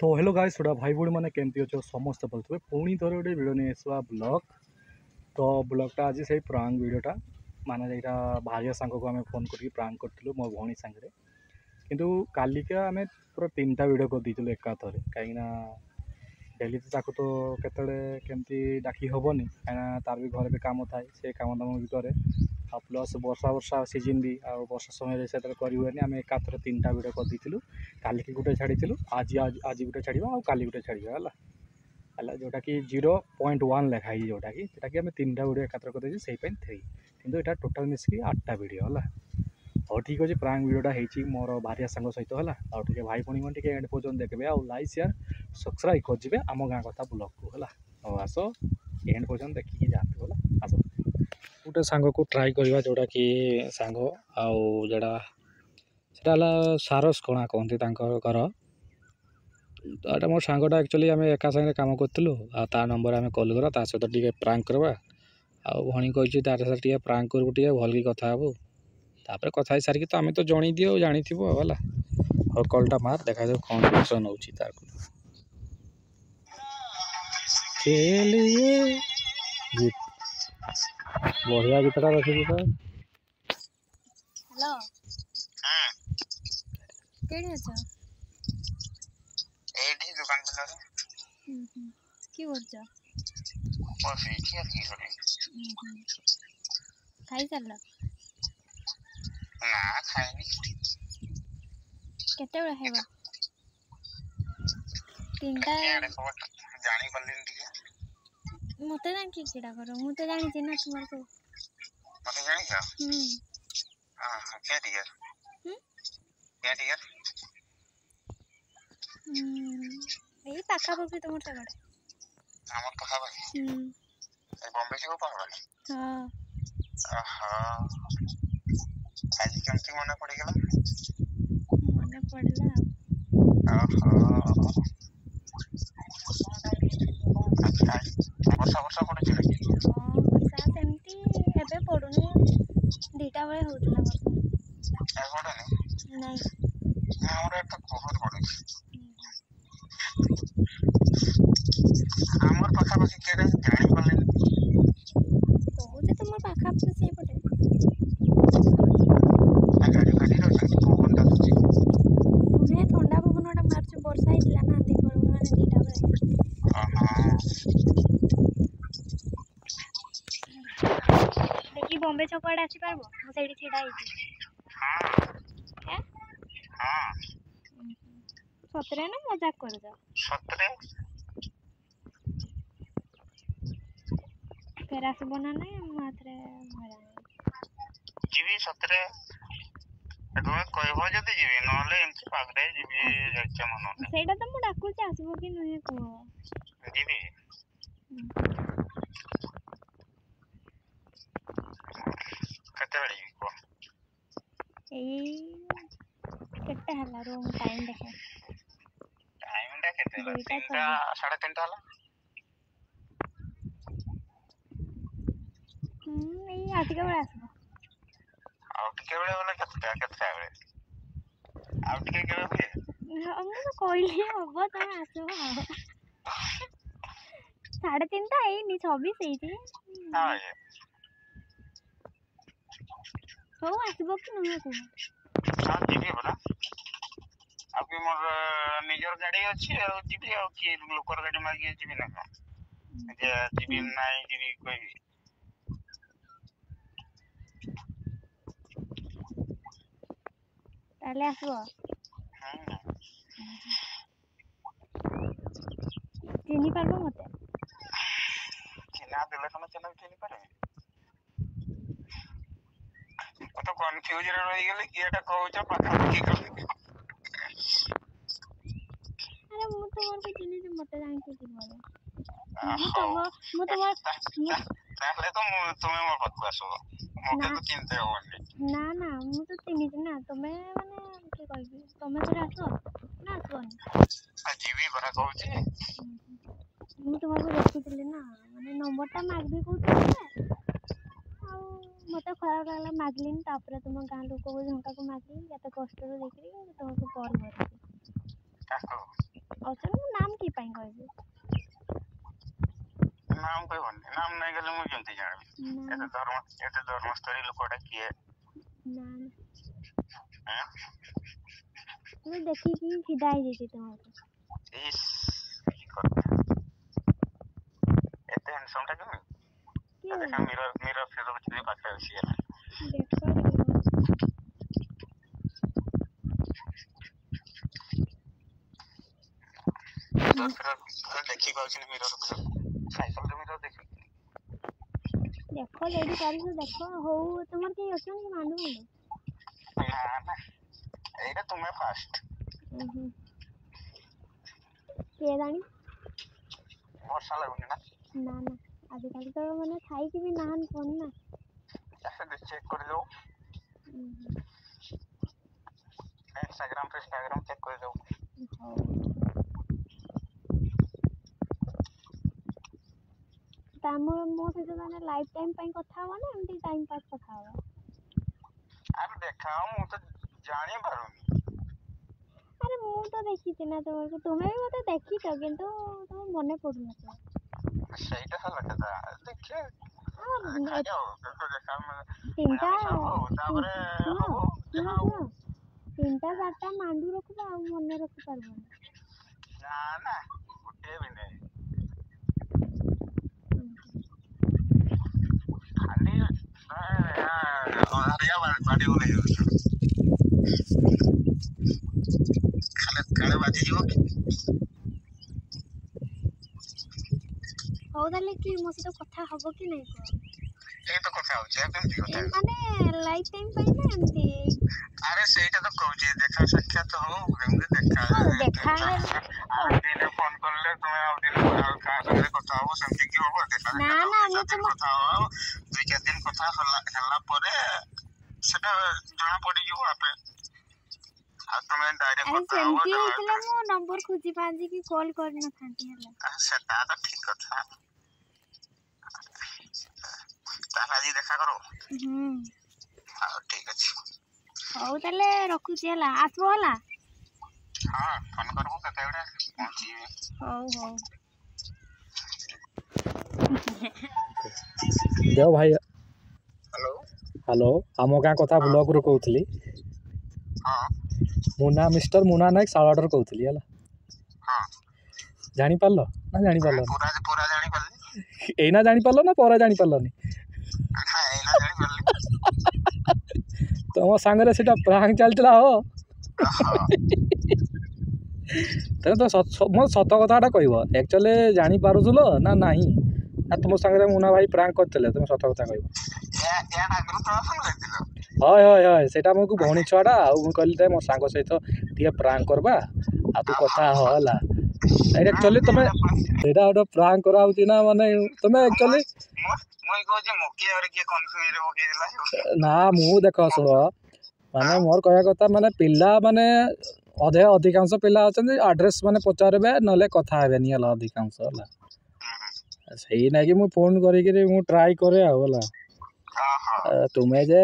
तो hello guys छोटा भाई भाई मैंने केमती अच्छे समस्ते बोलते पुणी थोड़े गोटे भिड नहीं आसवा ब्लॉग तो ब्लॉगटा आज से प्रांक भिडटा माने यहाँ भार्य सांग को आम फोन करके प्रांक करूँ मो भौणी सांगे किंतु कालिका आम पूरा 3टा भिड कर देलु एकाथरे कहीं डेली तो केमती डाकी हेनी कहीं तार भी घर भी कम थाए से कम दाम भी कै आ प्लस वर्षा वर्षा सीजन भी आ वर्षा समय से करें आम एकाथरे 3टा भिड कर देलु काली गोटे छाड़ी आज आज आज गोटे छाड़ा आ काली गोटे छाड़ा है जोटा कि 0.1 लिखाई जोटा कि आम 3टा भिड एकाथर कर से 3 कि यहाँ टोटाल मिसिक 8टा भिड है हाँ ठीक अच्छे प्रांक भिडटा होती मोर भार्या सांग सहित है आगे भाई भाई मैंने एंड पर्यटन देखिए आउ लाइक शेयर सब्सक्राइब कर आम गाँ कथा ब्लॉग को है और आस एंड पर्यटन देखिए जातु है आस गोटे सांग को ट्राए करवा जोटा कि सांग आउ जोड़ा सारस कणा कहते घर तो मोर सांगटा एक्चुअली आम एका सागे कम करूँ ता नंबर आम कल करा सहित टे प्रांक करवा आ भणी कही तार सहित प्रांक करूँ टे भल की कथा हेबू तापर कथा सारिकी तो आम तो जन दिए जानी है और कलटा मार देखा जाओ कौन रिएक्शन होची तार गीत बढ़िया गीतटा रखी तो हेलो केड़ी अछ एठी दुकान पे लगे की करछ बस एठी की करे खाई चल ना खाइनी केते बेला हेबा 3टा केड़े खबर जानी पल्लिन दिया मते जान की केडा करो मु तो जानी छी ना तुम्हार को मते जानी का हां क्या दिया ए पाखा पकी तुमर से बड़े हमर कहा भाई ए बॉम्बे से को पागल हां आहा आज केमती मने पड़ गेला मने पड़ला आहा वर्षा वर्षा पड़े चले हां वर्षा सेमती हेबे पडुनी 2टा बेले होतला वर्षा ए पड़े नहीं हमरा एक बहुत पड़े हमर पाखा पाखी केरे जानी पल्लिन कहूचे तुमर पाखा पकी से पटे गाड़ी गाड़ी रो पवन दाची मुझे ठंडा पवनटा मारछ वर्षा हितला ना दीपर माने 2टा बेले देखी बॉम्बे चौकड़ आसी पारबो मु सेठी छिडा हिची हां हां सतरे ना मजाक कर जा सतरे फेर आसबो ना नहीं मात्रे मरा जीवी सतरे तुम्हें कहबो जदि जीवी नले एमती पागरे जीवी जाච්ଛ मन सेटा तो मु डाकुची आसबो कि नहे को जीवी कते बड़ी को ए केते हला रूम टाइम देखे टाइम केते ला 3टा 3:30 हला ए आटिका बेला आसबो आउटिके बेले वाला केते बेले आउटिके केबे हुए हमने तो कहली हबो तमे आसबो 3:30 ए नी 26 एठी हां ये हो आसबो कि नहे को हां जीवी बरा आपके मोर निजर गाड़ी अछि आ जीवी आ कि लोकर गाड़ी मागी जीवी ना का जे जीवी नाइ जीवी कोई ताले आसबो चिनी पारबो मते चिना देले कोन चिना चिनी पारे तो कंफ्यूज रे रही गेले कि एटा कहउछ पाखा की कर अरे मु तो और को चिनी से मते जान के की बोलो मु तो ताले तो तुम्हें मोर पत्ता सो मोके तो चिंता होनी ना ना मु तो चिनी ना तुम्हें माने के कहबी तमे थोड़ा आसो ना आसोनी जीवी बरा कहउछ मु तुम्हार को देखुतली ना माने नंबरटा मागबी कहउतली आ मते खराब लागला मागलिन तापर तुम गां लोक को झंका को मागलिन केते कष्ट रे देखली तुमको कॉल करली काको ଅଛନ୍ତି ମୁଁ ନାମ କି ପାଇଁ କହିବି? नाम कहबनी नाम नहीं गले मुझे केमती जानबी एते धर्मस्थली लोकटा किए ना हैं मैं देखी कि फिदा ही जेती तुमको इस की करता एते हैंडसम टा केमी कि देखा मिरर फिर कितने पाखा होसी है देखो फिर देखी पाउछि मिरर साइकिल रे मिरर देखि देखो लेडी पारी से देखो हो तुमर के अछन कि मांडू मांडू ना ना एटा तुम्हें फास्ट के जानी वर्षा लगुनी ना ना ना आजिकल तो मैंने खाई की भी नाहन फोन ना ऐसे चेक कर दो इंस्टाग्राम चेक कर दो तामो मो से माने लाइफ टाइम पई कथा हो ना एमती टाइम पास कथा हो अरे देखा मु तो जानी पारुनी अरे मु तो देखी ना तुमको तुम्हें भी मते देखी तो किंतु तुम मने पडु न ସେଇଟା ହେଲା କଥା ଦେଖେ ଖାଇଯାଅ ଦେଖା ତିନଟା ତାପରେ ତିନଟା ଚାରଟା ମାଣ୍ଡୁ ରଖିବା ଆଉ ମନେ ରଖି ପାରବନି ନା ନା ଗୋଟେ ବି ନାହିଁ ଖାଲି ଅଧାରିଆ ବାଡ଼ି ଓହ୍ଲେଇ ଯାଉଛୁ କାଳେ ବାଜିଯିବ କି ହଉ ତାହେଲେ କି ମୋ ସହିତ କଥା ହବ କି ନାହିଁ କୁହ এই তো কথা হচ্ছে কেমতি কথা মানে লাইফ টাইম পাই না এমতি আরে সেইটা তো কହୁଛି দেখা সাক্ষাৎ হଉ କେମିତି ଦେଖା ଆଉ ଦିନେ ଫୋନ କଲେ ତୁମେ ଆଉ ଦିନେ ଆଉ କାହା ସାଙ୍ଗରେ କଥା ହବ ସେମିତି କି ହବ ଦେଖା ନା ନା ମୁଁ ତ କଥା ହବ ଦୁଇ ଚାରି ଦିନ କଥା ହେଲା ପରେ ସେଟା ଜଣା ପଡିଯିବ ଆପେ ଆଉ ତୁମେ ଡାଇରେକ୍ଟ କଥା ହବ ସେମିତି ହେଇଥିଲା ମୁଁ ନମ୍ବର ଖୋଜି ପାନ୍ତି କି କଲ୍ କରି ନ ଥାନ୍ତି ହେଲା ସେଟା ତ ଠିକ କଥା ତାହେଲେ ଆଜି ଦେଖା କର ହଉ ଠିକ ଅଛି ହଉ ତାହେଲେ ରଖୁଛି ହେଲା ଆସିବ ହେଲା ହଁ ଫୋନ କରିବୁ କେତେବେଳେ ପହଞ୍ଚିବି ହଉ ହଉ देव भाई हेलो हेलो आम गाँ कथा ब्लॉग रू कहूली हाँ मुना मिस्टर मुना नायक सालडर कहूली है हाँ जानी पारल ना जानी पारल पूरा पूरा जानी पारली एना जानी पारल ना पर जानी पारलनी हां एना जानी पारली तुम सांगरे सेटा प्रांक चलतला हो तेरे तो मो सत कथाटा कहब एक्चुअली जानी पारुथुल ना नहीं ना तुम सांगरे मुना भाई प्रांक करते तुम सत कथा कहब हय हय हय सेटा मोकु भौणी छुआटा आउ कहली मो सांग सहित टे प्रांक करबा आ तू कथा हला एक्चुअली तुम सेटा गोटे प्रांक कराउची ना माने तुम एक्चुअली ना मु देख शुण माने मोर कहया कथा माने पिला माने अधिकांश पिला अछन एड्रेस माने पचारबे नले कथा हेबेनी हला अधिकांश हला सही ना कि मु फोन करी मु ट्राई करे हला तुम्हें जे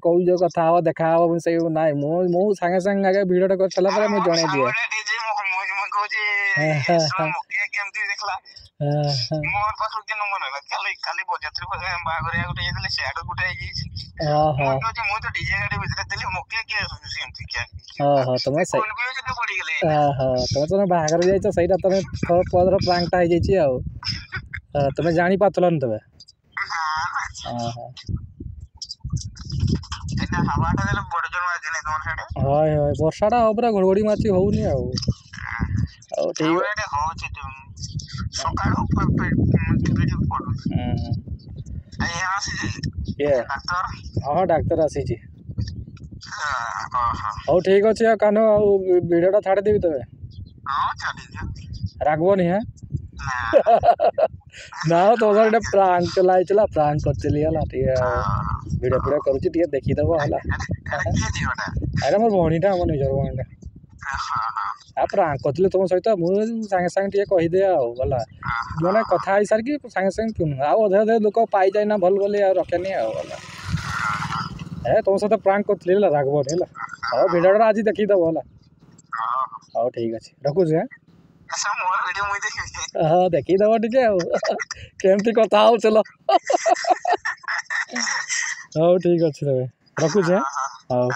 कहू जो कथा हम देखा हम से ना मु संगे संगे आगे भिडियो कर छला पर मु जणे दिए मोर पास के नंबर है काली काली बजत्री बागरिया गुटे जेतले सेड गुटे आइ छी मु तो डीजे गाड़ी भितर देली मोके के सेमती क्या तुम सही पड़ी गेले तुम बाहर जाइछ सहीटा तुम पदर प्रांकटा हो जाइछि आ तुम जानी पातलन तबे हय हय वर्षाटा पूरा घड़घड़ी माची होउनी आ ठीक हाँ डाक्तर आसी हौ ठीक अच्छे कान भिडियोटा छाड़देवी तेज रागबनी है ना तो प्रांक चलाई चला प्रांक करचली है भिडियो फिडियो करुच्ची देखीदेव है अरे मोर भणीटा आम निजर भणीटा आ प्रांक करते तुम सहित मुझे सागे सागे कहीदे आला मैंने कथा ही सारी सागे सागे तुम अधे अधे लोक पाई जाए ना भल बोली रखेनी आला तुम सहित प्रांक करती रागबनी है हाँ भिडियोटा आज देखीदेव है ହଉ ଠିକ୍ ଅଛି ରଖୁଛି ଆସ ମୋର ଭିଡ଼ିଓ ମୁଇଁ ଦେଖିବି। ହଁ ଦେଖିଦେବ ଟିକେ ଆଉ କେମିତି କଥା ହଉଥିଲ। ହଉ ଠିକ୍ ଅଛି ତେବେ ରଖୁଛି ହଉ।